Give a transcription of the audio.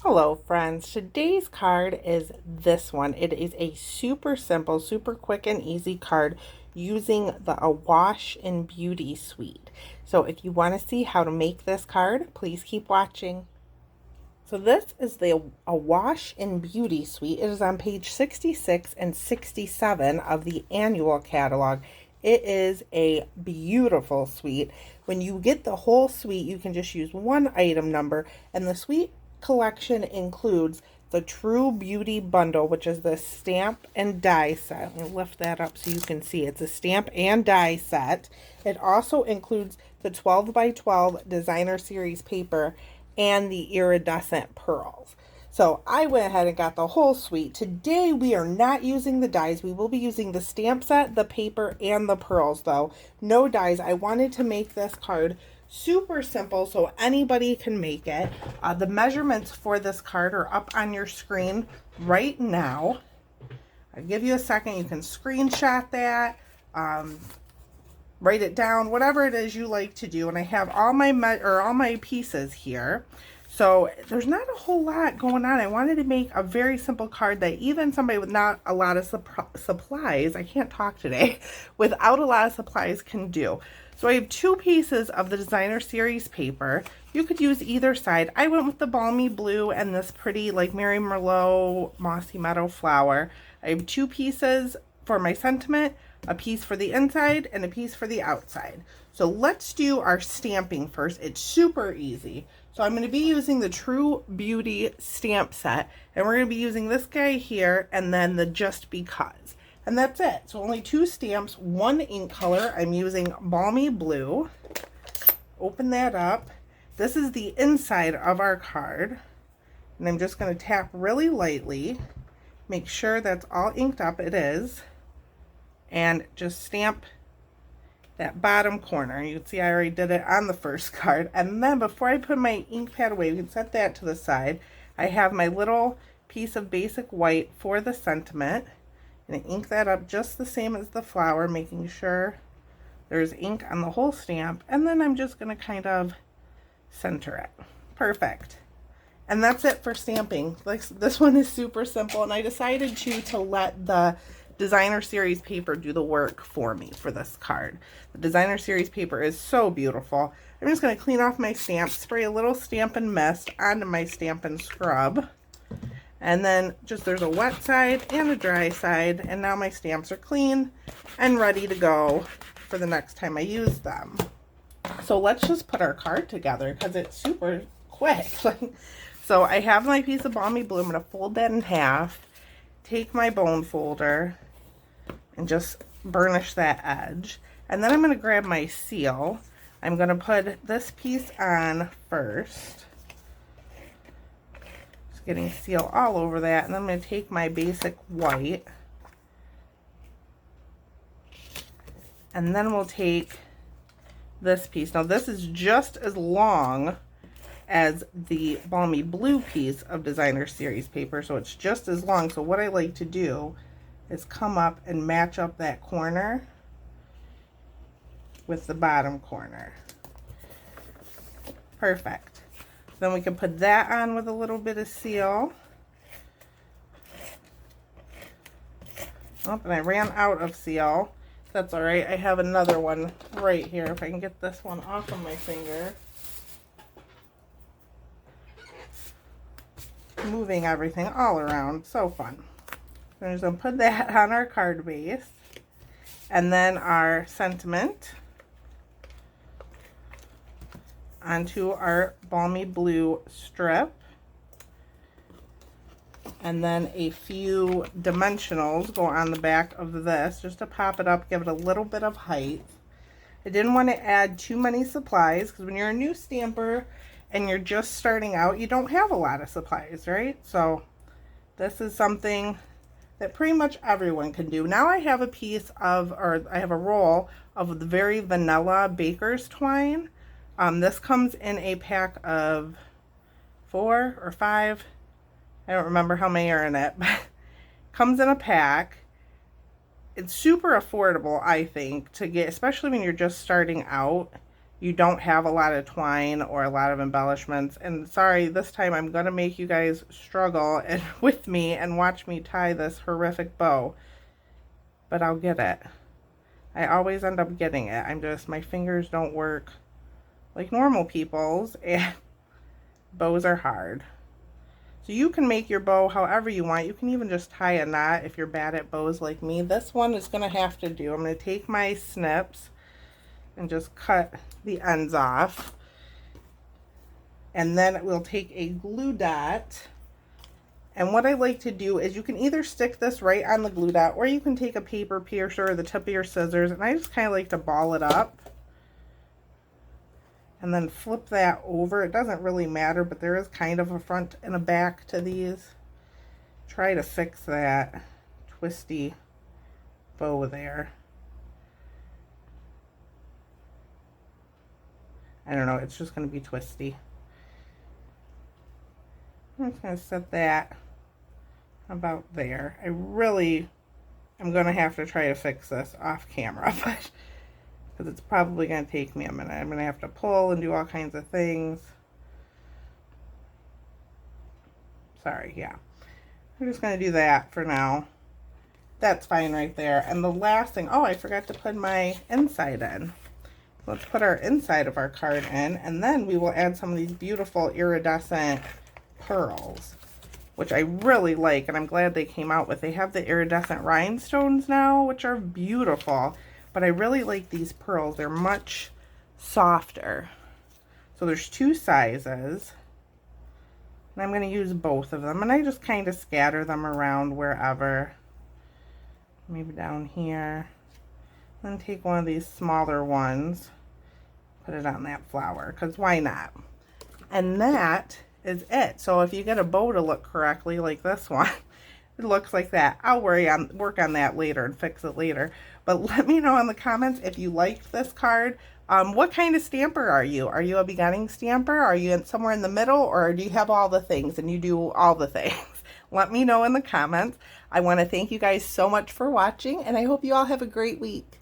Hello friends, today's card is this one. It is a super simple, super quick and easy card using the Awash In Beauty Suite. So if you want to see how to make this card, please keep watching. So this is the Awash In Beauty Suite. It is on page 66 and 67 of the annual catalog. It is a beautiful suite. When you get the whole suite, you can just use one item number, and the suite collection includes the True Beauty Bundle, which is the stamp and die set. Let me lift that up so you can see. It's a stamp and die set. It also includes the 12 by 12 designer series paper and the iridescent pearls. So I went ahead and got the whole suite. Today we are not using the dies. We will be using the stamp set, the paper, and the pearls though. No dies. I wanted to make this card super simple so anybody can make it. The measurements for this card are up on your screen right now. I'll give you a second. You can screenshot that, write it down, whatever it is you like to do. And I have all my pieces here. So there's not a whole lot going on. I wanted to make a very simple card that even somebody with not a lot of supplies, I can't talk today, without a lot of supplies can do. So I have two pieces of the designer series paper. You could use either side. I went with the balmy blue and this pretty like Mary Merlot mossy meadow flower. I have two pieces for my sentiment, a piece for the inside and a piece for the outside. So let's do our stamping first. It's super easy. So I'm going to be using the True Beauty stamp set, and we're going to be using this guy here and then the Just Because. And that's it. So only two stamps, one ink color. I'm using balmy blue. Open that up. This is the inside of our card. And I'm just going to tap really lightly. Make sure that's all inked up. It is. And just stamp that bottom corner. You can see I already did it on the first card. And then before I put my ink pad away, we can set that to the side. I have my little piece of basic white for the sentiment. And ink that up just the same as the flower, making sure there's ink on the whole stamp. And then I'm just going to kind of center it. Perfect. And that's it for stamping. Like, this one is super simple, and I decided to let the designer series paper do the work for me for this card. The designer series paper is so beautiful. I'm just going to clean off my stamp, spray a little Stampin' Mist onto my Stampin' Scrub. And then just there's a wet side and a dry side, and now my stamps are clean and ready to go for the next time I use them. So let's just put our card together because it's super quick. So I have my piece of balmy blue. I'm going to fold that in half, take my bone folder, and just burnish that edge. And then I'm going to grab my seal. I'm going to put this piece on first. Getting seal all over that, and then I'm going to take my basic white, and then we'll take this piece. Now this is just as long as the balmy blue piece of designer series paper, so it's just as long. So what I like to do is come up and match up that corner with the bottom corner. Perfect. Then we can put that on with a little bit of seal. Oh, and I ran out of seal. That's all right. I have another one right here. If I can get this one off of my finger. Moving everything all around. So fun. So I'm just going to put that on our card base. And then our sentiment onto our balmy blue strip, and then a few dimensionals go on the back of this just to pop it up, give it a little bit of height. I didn't want to add too many supplies because when you're a new stamper and you're just starting out, you don't have a lot of supplies, right? So this is something that pretty much everyone can do. Now I have a piece of, or I have a roll of the very vanilla baker's twine. This comes in a pack of 4 or 5. I don't remember how many are in it, but comes in a pack. It's super affordable, I think, to get, especially when you're just starting out. you don't have a lot of twine or a lot of embellishments. And sorry, this time I'm going to make you guys struggle and with me and watch me tie this horrific bow. But I'll get it. I always end up getting it. My fingers don't work like normal people's, and bows are hard. So you can make your bow however you want. You can even just tie a knot if you're bad at bows like me. This one is going to have to do. I'm going to take my snips and just cut the ends off. And then we'll take a glue dot. And what I like to do is you can either stick this right on the glue dot, or you can take a paper piercer or the tip of your scissors. And I just kind of like to ball it up. And then flip that over. It doesn't really matter, but there is kind of a front and a back to these. Try to fix that twisty bow there. I don't know, it's just going to be twisty. I'm just going to set that about there. I really am going to have to try to fix this off camera, but because it's probably going to take me a minute. I'm going to have to pull and do all kinds of things. Sorry, yeah. I'm just going to do that for now. That's fine right there. And the last thing, oh, I forgot to put my inside in. Let's put our inside of our card in, and then we will add some of these beautiful iridescent pearls, which I really like, and I'm glad they came out with. They have the iridescent rhinestones now, which are beautiful. But I really like these pearls. They're much softer. So there's 2 sizes. And I'm going to use both of them. And I just kind of scatter them around wherever. Maybe down here. Then take one of these smaller ones. Put it on that flower. Because why not? And that is it. So if you get a bow to look correctly like this one, it looks like that. I'll work on that later and fix it later. But let me know in the comments if you liked this card. What kind of stamper are you? Are you a beginning stamper? Are you somewhere in the middle? Or do you have all the things and you do all the things? Let me know in the comments. I want to thank you guys so much for watching, and I hope you all have a great week.